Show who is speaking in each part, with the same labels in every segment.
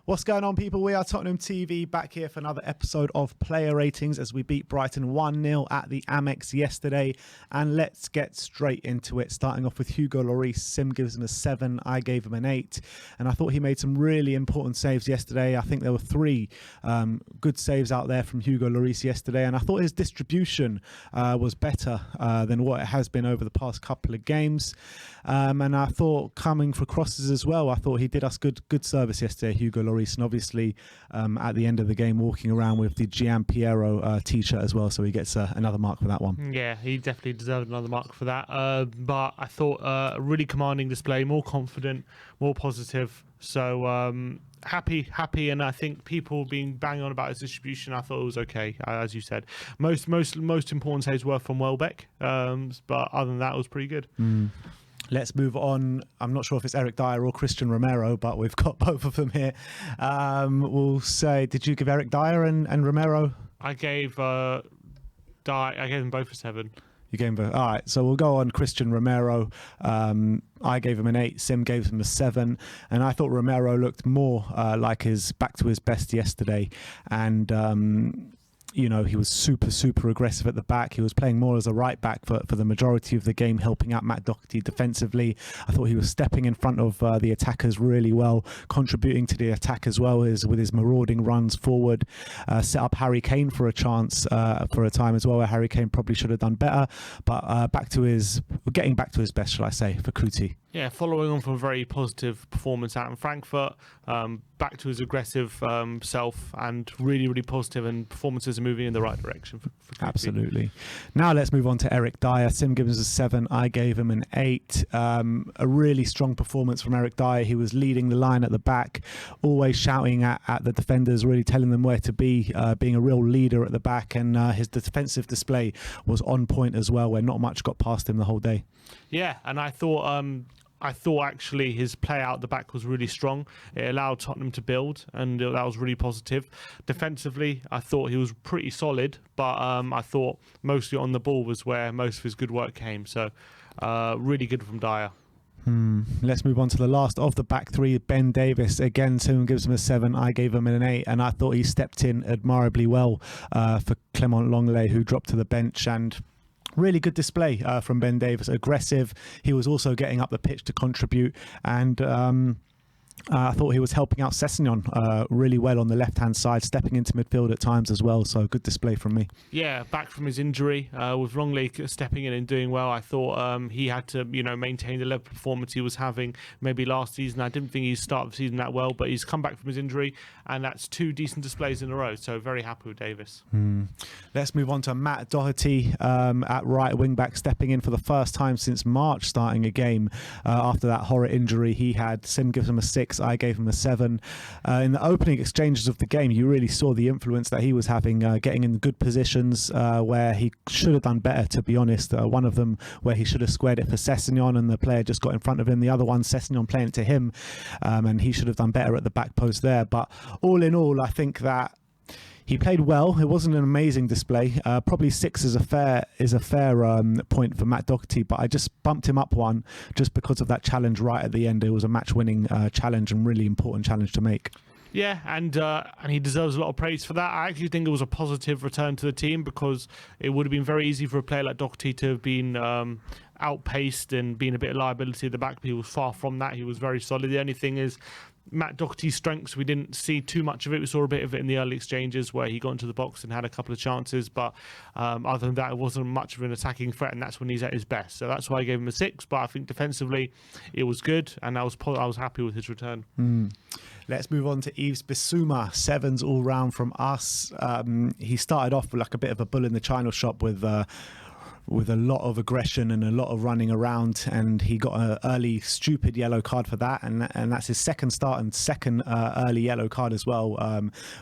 Speaker 1: What's going on, people? We are Tottenham TV back here for another episode of Player Ratings as we beat Brighton 1-0 at the Amex yesterday. And let's get straight into it, starting off with Hugo Laurie. Sim gives him a 7. I gave him an 8. And I thought he made some really important saves yesterday. I think there were 3 good saves out there from Hugo Lloris yesterday. And I thought his distribution was better than what it has been over the past couple of games. And I thought coming for crosses as well, I thought he did us good service yesterday, Hugo Laurie. And obviously at the end of the game walking around with the Gian Piero t-shirt as well, so he gets another mark for that one.
Speaker 2: Yeah, he definitely deserved another mark for that, but I thought a really commanding display, more confident, more positive, so happy, and I think people being bang on about his distribution, I thought it was okay, as you said. Most important saves were from Welbeck, but other than that it was pretty good.
Speaker 1: Let's move on. I'm not sure if it's Eric Dyer or Christian Romero, but we've got both of them here. We'll say, did you give Eric Dyer and Romero?
Speaker 2: I gave Dyer. I gave them both a 7.
Speaker 1: You gave him both. All right, so we'll go on Christian Romero. I gave him an 8. Sim gave him a 7, and I thought Romero looked more like his back to his best yesterday, and. You know, he was super aggressive at the back. He was playing more as a right back for the majority of the game, helping out Matt Doherty defensively. I thought he was stepping in front of the attackers really well, contributing to the attack as well as with his marauding runs forward. Set up Harry Kane for a chance for a time as well, where Harry Kane probably should have done better. But getting back to his best, shall I say, for Kuti.
Speaker 2: Yeah, following on from a very positive performance out in Frankfurt, back to his aggressive self, and really positive, and performances are moving in the right direction for
Speaker 1: Absolutely. Now let's move on to Eric Dyer. Sim gives us a 7. I gave him an 8. A really strong performance from Eric Dyer. He was leading the line at the back, always shouting at the defenders, really telling them where to be, being a real leader at the back, and his defensive display was on point as well, where not much got past him the whole day.
Speaker 2: Yeah, and I thought actually his play out the back was really strong. It allowed Tottenham to build, and that was really positive. Defensively, I thought he was pretty solid, but I thought mostly on the ball was where most of his good work came. So really good from Dyer.
Speaker 1: Let's move on to the last of the back 3, Ben Davies. Again, someone gives him a 7. I gave him an 8, and I thought he stepped in admirably well for Clement Longley, who dropped to the bench, and really good display from Ben Davies. Aggressive. He was also getting up the pitch to contribute, and I thought he was helping out Sessegnon really well on the left-hand side, stepping into midfield at times as well. So good display from me.
Speaker 2: Yeah, back from his injury, with Longley stepping in and doing well. I thought he had to, maintain the level of performance he was having maybe last season. I didn't think he started the season that well, but he's come back from his injury, and that's 2 decent displays in a row. So very happy with Davies.
Speaker 1: Let's move on to Matt Doherty at right wing back, stepping in for the first time since March, starting a game after that horror injury he had. Sim gives him a 6. I gave him a 7. In the opening exchanges of the game, you really saw the influence that he was having, getting in good positions where he should have done better, to be honest. One of them where he should have squared it for Sessegnon, and the player just got in front of him. The other one, Sessegnon playing it to him, and he should have done better at the back post there. But all in all, I think that he played well. It wasn't an amazing display. Probably 6 is a fair point for Matt Doherty, but I just bumped him up 1 just because of that challenge right at the end. It was a match-winning challenge and really important challenge to make.
Speaker 2: Yeah, and he deserves a lot of praise for that. I actually think it was a positive return to the team, because it would have been very easy for a player like Doherty to have been outpaced and been a bit of liability at the back, but he was far from that. He was very solid. The only thing is, Matt Doherty's strengths, we didn't see too much of it. We saw a bit of it in the early exchanges where he got into the box and had a couple of chances, but other than that, it wasn't much of an attacking threat, and that's when he's at his best. So that's why I gave him a 6, but I think defensively it was good, and I was happy with his return.
Speaker 1: Let's move on to Yves Bissouma. 7s all round from us. He started off with like a bit of a bull in the china shop with a lot of aggression and a lot of running around, and he got an early stupid yellow card for that, and that's his second start and second early yellow card as well,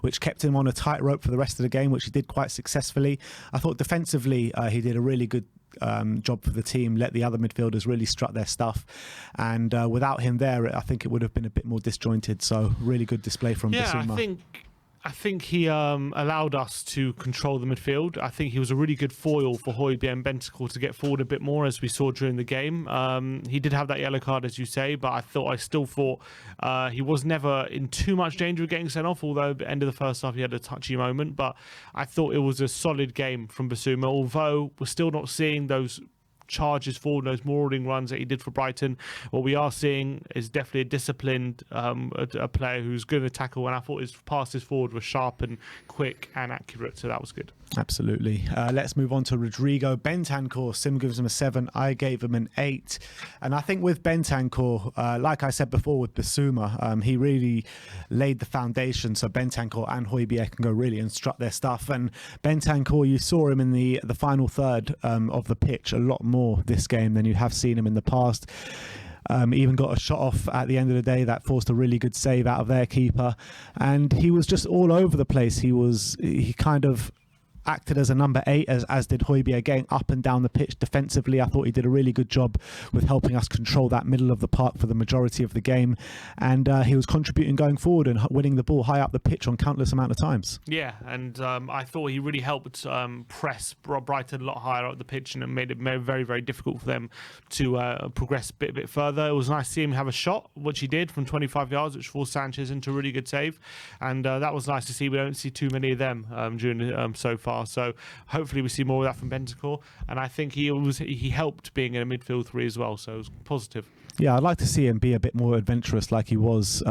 Speaker 1: which kept him on a tightrope for the rest of the game, which he did quite successfully. I thought defensively he did a really good job for the team, let the other midfielders really strut their stuff, and without him there, I think it would have been a bit more disjointed. So really good display from Bissouma.
Speaker 2: I think he allowed us to control the midfield. I think he was a really good foil for Højbjerg and Bentancur to get forward a bit more, as we saw during the game. He did have that yellow card, as you say, but I still thought he was never in too much danger of getting sent off, although at the end of the first half he had a touchy moment. But I thought it was a solid game from Bissouma, although we're still not seeing those charges forward, those marauding runs that he did for Brighton. What we are seeing is definitely a disciplined a player who's good at tackle, and I thought his passes forward were sharp and quick and accurate, so that was good.
Speaker 1: Absolutely. Let's move on to Rodrigo Bentancur. Sim gives him a 7. I gave him an 8. And I think with Bentancur, like I said before with Bissouma, he really laid the foundation so Bentancur and Højbjerg can go really and strut their stuff. And Bentancur, you saw him in the final third of the pitch a lot more this game than you have seen him in the past. Even got a shot off at the end of the day that forced a really good save out of their keeper. And he was just all over the place. He kind of acted as a number 8, as did Højbjerg, getting up and down the pitch defensively. I thought he did a really good job with helping us control that middle of the park for the majority of the game, and he was contributing going forward and winning the ball high up the pitch on countless amount of times.
Speaker 2: Yeah, and I thought he really helped press Brighton a lot higher up the pitch, and it made it very, very difficult for them to progress a bit further. It was nice to see him have a shot, which he did from 25 yards, which forced Sanchez into a really good save, and that was nice to see. We don't see too many of them during so far. So hopefully we see more of that from Bentancur, and I think he helped being in a midfield 3 as well, so it was positive.
Speaker 1: Yeah, I'd like to see him be a bit more adventurous like he was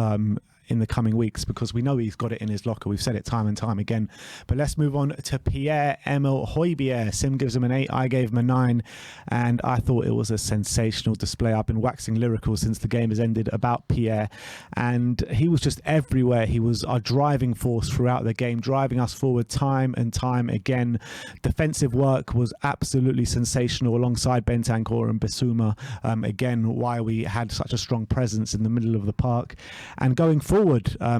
Speaker 1: in the coming weeks, because we know he's got it in his locker. We've said it time and time again. But let's move on to Pierre Emil Hoy. Sim gives him an 8. I gave him a 9, and I thought it was a sensational display. I've been waxing lyrical since the game has ended about Pierre, and he was just everywhere. He was our driving force throughout the game, driving us forward time and time again. Defensive work was absolutely sensational alongside Bentancur and Bissouma, again, why we had such a strong presence in the middle of the park. And going forward,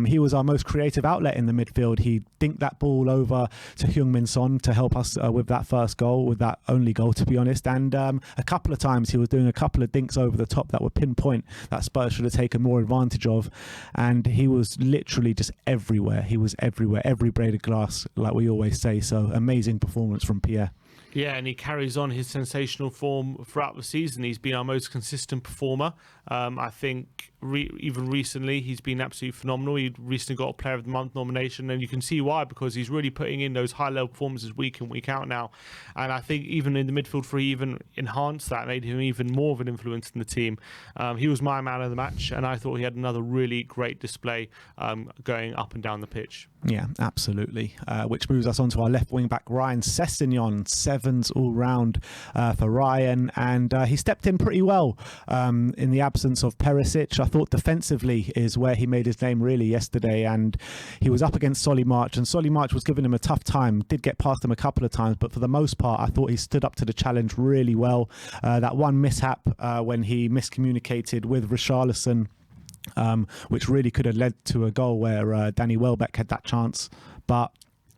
Speaker 1: he was our most creative outlet in the midfield. He dinked that ball over to Heung-min Son to help us with that first goal, with that only goal, to be honest. And a couple of times he was doing a couple of dinks over the top that were pinpoint that Spurs should have taken more advantage of. And he was literally just everywhere. He was everywhere, every blade of glass, like we always say. So amazing performance from Pierre.
Speaker 2: Yeah, and he carries on his sensational form throughout the season. He's been our most consistent performer. I think even recently he's been absolutely phenomenal. He recently got a Player of the Month nomination, and you can see why, because he's really putting in those high-level performances week in, week out now. And I think even in the midfield 3, even enhanced that, made him even more of an influence in the team. He was my man of the match, and I thought he had another really great display going up and down the pitch.
Speaker 1: Yeah, absolutely. Which moves us on to our left wing back, Ryan Sessegnon. 7s all round for Ryan, and he stepped in pretty well in the absence of Perisic. I thought defensively is where he made his name really yesterday, and he was up against Solly March, and Solly March was giving him a tough time. Did get past him a couple of times, but for the most part I thought he stood up to the challenge really well. That one mishap when he miscommunicated with Richarlison, which really could have led to a goal where Danny Welbeck had that chance. But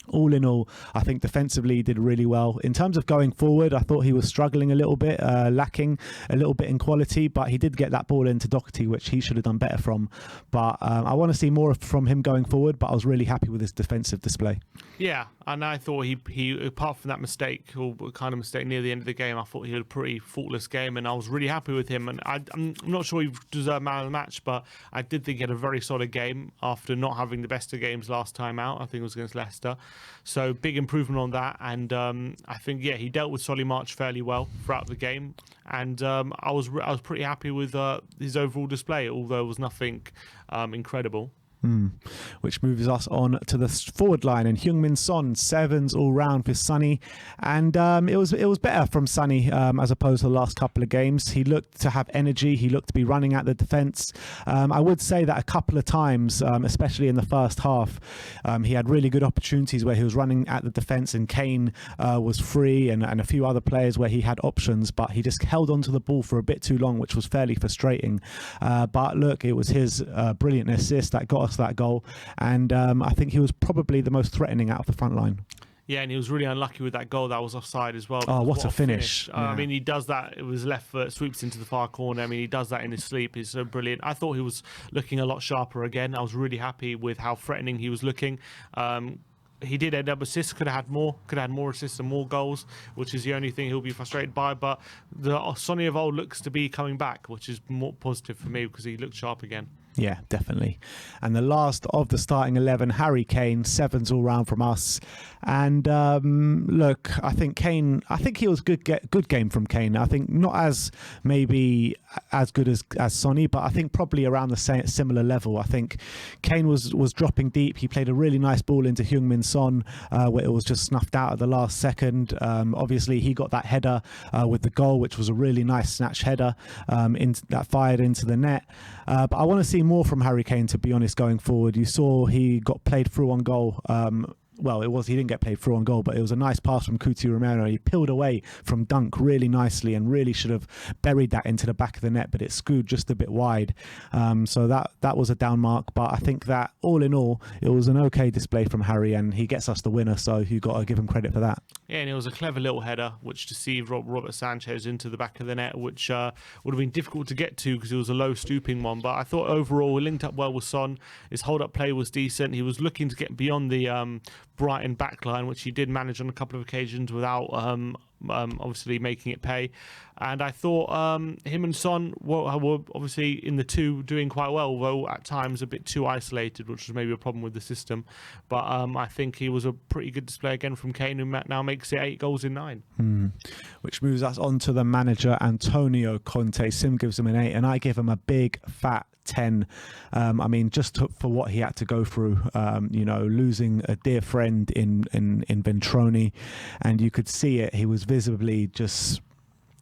Speaker 1: all in all, I think defensively he did really well. In terms of going forward, I thought he was struggling a little bit, lacking a little bit in quality, but he did get that ball into Doherty, which he should have done better from. But I want to see more from him going forward, but I was really happy with his defensive display.
Speaker 2: Yeah, and I thought he apart from that mistake, or kind of mistake near the end of the game, I thought he had a pretty faultless game, and I was really happy with him. And I'm not sure he deserved man of the match, but I did think he had a very solid game after not having the best of games last time out. I think it was against Leicester. So big improvement on that, and I think he dealt with Solly March fairly well throughout the game, and I was pretty happy with his overall display, although it was nothing incredible.
Speaker 1: Which moves us on to the forward line, and Heung-min Son, 7s all round for Sonny, and it was better from Sonny as opposed to the last couple of games. He looked to have energy, he looked to be running at the defence. I would say that a couple of times, especially in the first half, he had really good opportunities where he was running at the defence, and Kane was free, and a few other players where he had options, but he just held onto the ball for a bit too long, which was fairly frustrating. But look, it was his brilliant assist that got us that goal, and I think he was probably the most threatening out of the front line.
Speaker 2: Yeah, and he was really unlucky with that goal that was offside as well.
Speaker 1: Oh,
Speaker 2: because
Speaker 1: what a finish. Yeah.
Speaker 2: I mean, he does that. It was left foot, sweeps into the far corner. I mean, he does that in his sleep. He's so brilliant. I thought he was looking a lot sharper again. I was really happy with how threatening he was looking. He did end up assists, could have had more assists and more goals, which is the only thing he'll be frustrated by. But the Sonny of old looks to be coming back, which is more positive for me because he looked sharp again.
Speaker 1: Yeah, definitely. And the last of the starting 11, Harry Kane, 7s all round from us. And look, I think he was good game from Kane. I think not as maybe as good as Sonny, but I think probably around the same similar level. I think Kane was dropping deep. He played a really nice ball into Heung-min Son, where it was just snuffed out at the last second. Obviously, he got that header with the goal, which was a really nice snatch header that fired into the net. But I want to see more from Harry Kane, to be honest, going forward. You saw he got played through on goal. He didn't get played through on goal, but it was a nice pass from Cuti Romero. He peeled away from Dunk really nicely and really should have buried that into the back of the net, but it screwed just a bit wide. So that was a down mark. But I think that all in all, it was an okay display from Harry, and he gets us the winner, so you've got to give him credit for that.
Speaker 2: Yeah, and it was a clever little header which deceived Robert Sanchez into the back of the net, which would have been difficult to get to because it was a low stooping one. But I thought overall he linked up well with Son. His hold-up play was decent. He was looking to get beyond the Brighton backline, which he did manage on a couple of occasions without obviously making it pay. And I thought him and Son were obviously in the two doing quite well, although at times a bit too isolated, which was maybe a problem with the system. But I think he was a pretty good display again from Kane, who now makes it 8 goals in 9.
Speaker 1: Which moves us on to the manager, Antonio Conte. Sim gives him an 8, and I give him a big fat 10. I mean, just for what he had to go through, losing a dear friend in Ventroni, and you could see it. He was visibly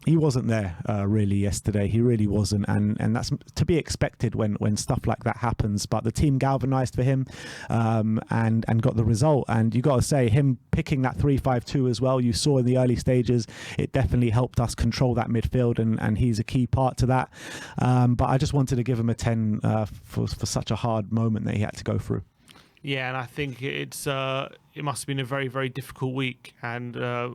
Speaker 1: he wasn't there really yesterday. He really wasn't, and that's to be expected when stuff like that happens. But the team galvanised for him and got the result. And you got to say, him picking that 3-5-2 as well, you saw in the early stages, it definitely helped us control that midfield, and he's a key part to that. But I just wanted to give him a 10 for such a hard moment that he had to go through.
Speaker 2: Yeah, and I think it must have been a very, very difficult week and a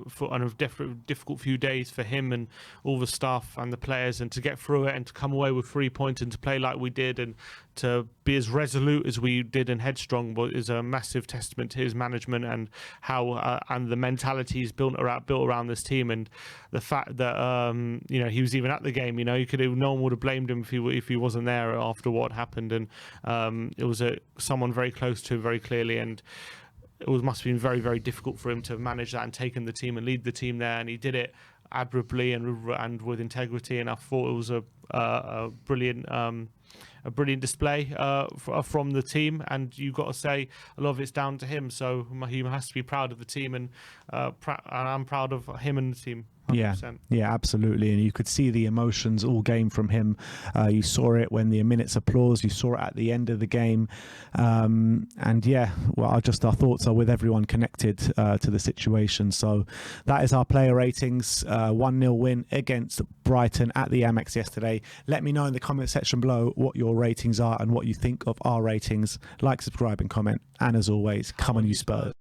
Speaker 2: difficult few days for him and all the staff and the players, and to get through it and to come away with 3 points and to play like we did and to be as resolute as we did and headstrong is a massive testament to his management and how and the mentality he's built around this team, and the fact that he was even at the game. No one would have blamed him if he wasn't there after what happened, and it was someone very close to him very clearly, and it must have been very, very difficult for him to manage that and taken the team and lead the team there, and he did it admirably and with integrity. And I thought it was a brilliant display from the team, and you've got to say a lot of it's down to him. So he has to be proud of the team, and I'm proud of him and the team. 100%.
Speaker 1: Yeah, absolutely. And you could see the emotions all game from him. You saw it when the minutes applause, you saw it at the end of the game. And yeah, well, our thoughts are with everyone connected to the situation. So that is our player ratings. 1-0 win against Brighton at the Amex yesterday. Let me know in the comment section below what your ratings are and what you think of our ratings. Like, subscribe and comment. And as always, come on you Spurs.